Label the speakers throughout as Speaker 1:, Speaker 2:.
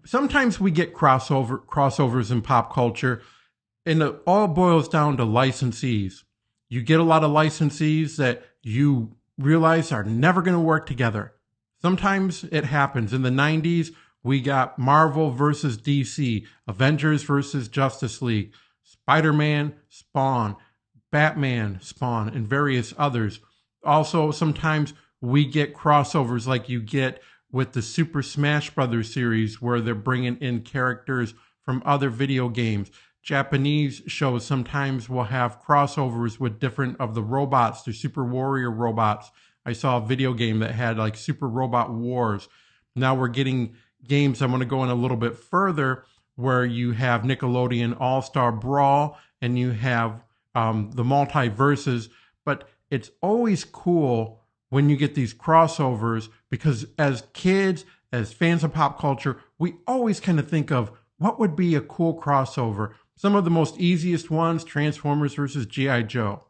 Speaker 1: Sometimes we get crossovers in pop culture, and it all boils down to licensees. You get a lot of licensees that you realize are never going to work together. Sometimes it happens. In the 90s, we got Marvel versus DC, Avengers versus Justice League, Spider-Man, Spawn, Batman, Spawn, and various others. Also, sometimes we get crossovers like you get with the Super Smash Brothers series, where they're bringing in characters from other video games. Japanese shows sometimes will have crossovers with different of the robots, the Super Warrior robots. I saw a video game that had like Super Robot Wars. Now we're getting games, I'm going to go in a little bit further, where you have Nickelodeon All-Star Brawl and you have the multiverses. But it's always cool when you get these crossovers, because as kids, as fans of pop culture, we always kind of think of what would be a cool crossover. Some of the most easiest ones, Transformers versus G.I. Joe.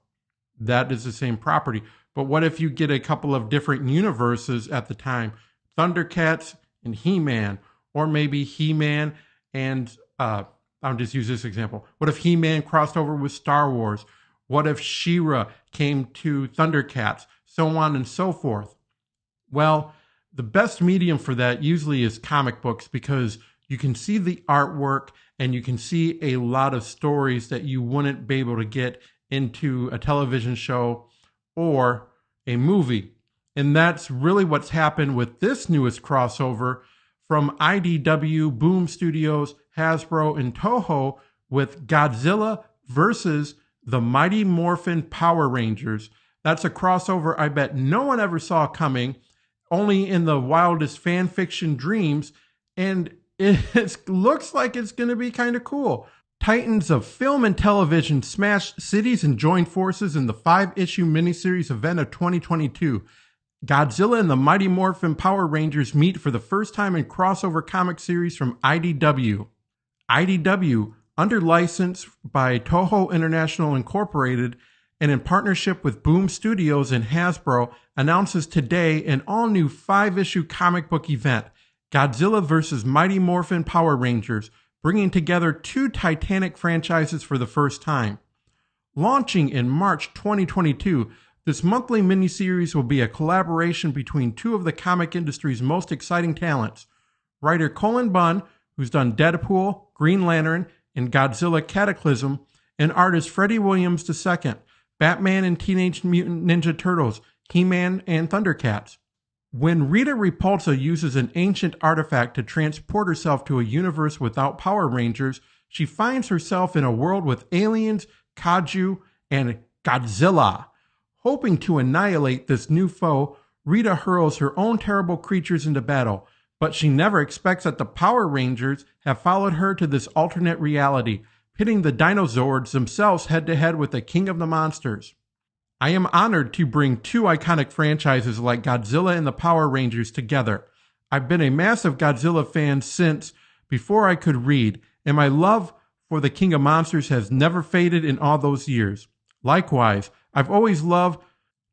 Speaker 1: That is the same property. But what if you get a couple of different universes at the time? Thundercats and He-Man, or maybe He-Man and, I'll just use this example. What if He-Man crossed over with Star Wars? What if She-Ra came to Thundercats? So on and so forth. Well, the best medium for that usually is comic books, because you can see the artwork and you can see a lot of stories that you wouldn't be able to get into a television show or a movie. And that's really what's happened with this newest crossover from IDW, Boom Studios, Hasbro, and Toho, with Godzilla versus the Mighty Morphin Power Rangers. That's a crossover I bet no one ever saw coming, only in the wildest fan fiction dreams, and it looks like it's going to be kind of cool. Titans of film and television smashed cities and joined forces in the 5-issue miniseries event of 2022. Godzilla and the Mighty Morphin Power Rangers meet for the first time in crossover comic series from IDW. IDW, under license by Toho International Incorporated and in partnership with Boom Studios and Hasbro, announces today an all-new 5-issue comic book event, Godzilla vs. Mighty Morphin Power Rangers, bringing together two Titanic franchises for the first time. Launching in March 2022, this monthly miniseries will be a collaboration between two of the comic industry's most exciting talents, writer Colin Bunn, who's done Deadpool, Green Lantern, and Godzilla Cataclysm, and artist Freddie Williams II, Batman and Teenage Mutant Ninja Turtles, He-Man, and Thundercats. When Rita Repulsa uses an ancient artifact to transport herself to a universe without Power Rangers, she finds herself in a world with aliens, Kaiju, and Godzilla. Hoping to annihilate this new foe, Rita hurls her own terrible creatures into battle, but she never expects that the Power Rangers have followed her to this alternate reality, pitting the Dinozords themselves head-to-head with the King of the Monsters. I am honored to bring two iconic franchises like Godzilla and the Power Rangers together. I've been a massive Godzilla fan since before I could read, and my love for the King of Monsters has never faded in all those years. Likewise, I've always loved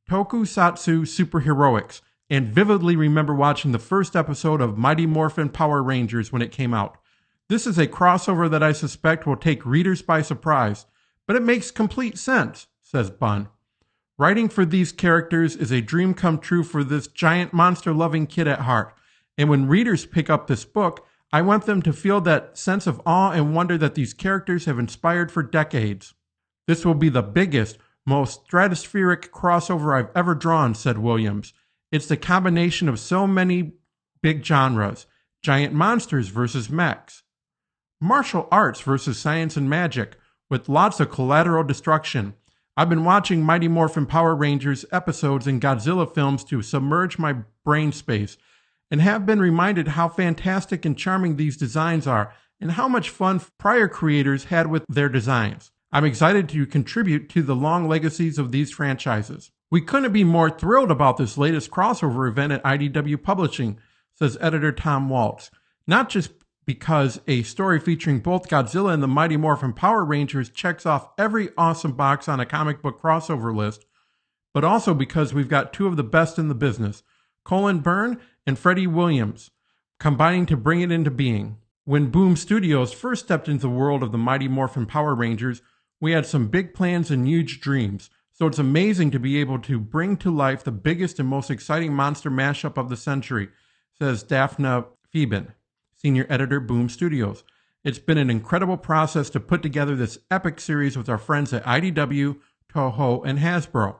Speaker 1: tokusatsu superheroics, and vividly remember watching the first episode of Mighty Morphin Power Rangers when it came out. This is a crossover that I suspect will take readers by surprise, but it makes complete sense, says Bunn. Writing for these characters is a dream come true for this giant monster-loving kid at heart, and when readers pick up this book, I want them to feel that sense of awe and wonder that these characters have inspired for decades. This will be the biggest, most stratospheric crossover I've ever drawn, said Williams. It's the combination of so many big genres: giant monsters versus mechs, martial arts versus science and magic, with lots of collateral destruction. I've been watching Mighty Morphin Power Rangers episodes and Godzilla films to submerge my brain space, and have been reminded how fantastic and charming these designs are, and how much fun prior creators had with their designs. I'm excited to contribute to the long legacies of these franchises. We couldn't be more thrilled about this latest crossover event at IDW Publishing, says editor Tom Waltz. Not just because a story featuring both Godzilla and the Mighty Morphin Power Rangers checks off every awesome box on a comic book crossover list, but also because we've got two of the best in the business, Colin Byrne and Freddie Williams. combining to bring it into being. When Boom Studios first stepped into the world of the Mighty Morphin Power Rangers, we had some big plans and huge dreams. So it's amazing to be able to bring to life the biggest and most exciting monster mashup of the century, says Daphne Phoeben, senior editor, Boom Studios. It's been an incredible process to put together this epic series with our friends at IDW, Toho, and Hasbro.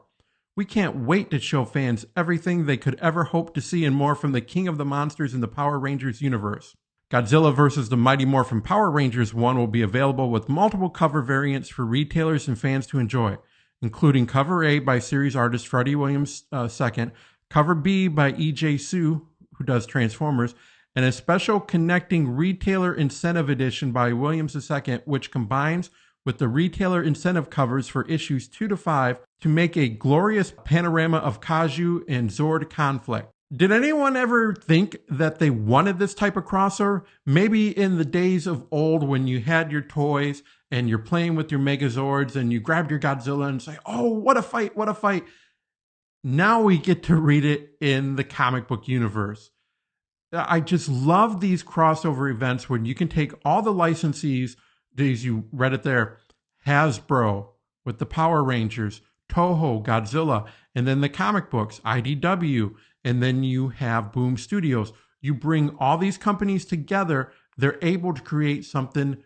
Speaker 1: We can't wait to show fans everything they could ever hope to see and more from the king of the monsters in the Power Rangers universe. Godzilla vs. the Mighty Morphin Power Rangers 1 will be available with multiple cover variants for retailers and fans to enjoy, including Cover A by series artist Freddie Williams II, Cover B by E.J. Sue, who does Transformers, and a special connecting retailer incentive edition by Williams II, which combines with the retailer incentive covers for issues 2 to 5 to make a glorious panorama of Kaiju and Zord conflict. Did anyone ever think that they wanted this type of crossover? Maybe in the days of old when you had your toys and you're playing with your Megazords and you grabbed your Godzilla and say, oh, what a fight, what a fight. Now we get to read it in the comic book universe. I just love these crossover events when you can take all the licensees, these you read it there, Hasbro with the Power Rangers, Toho, Godzilla, and then the comic books, IDW, and then you have Boom Studios. You bring all these companies together, they're able to create something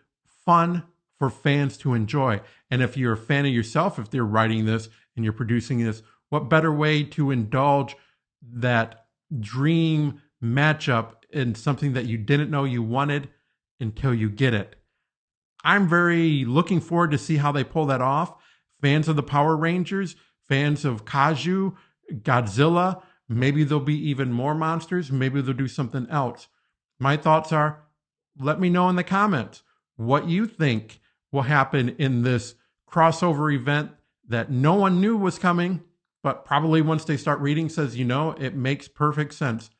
Speaker 1: fun for fans to enjoy. And if you're a fan of yourself, if they're writing this and you're producing this, what better way to indulge that dream matchup in something that you didn't know you wanted until you get it. I'm very looking forward to see how they pull that off. Fans of the Power Rangers, fans of Kaiju, Godzilla, maybe there'll be even more monsters. Maybe they'll do something else. My thoughts are, let me know in the comments what you think will happen in this crossover event that no one knew was coming, but probably once they start reading says, you know, it makes perfect sense.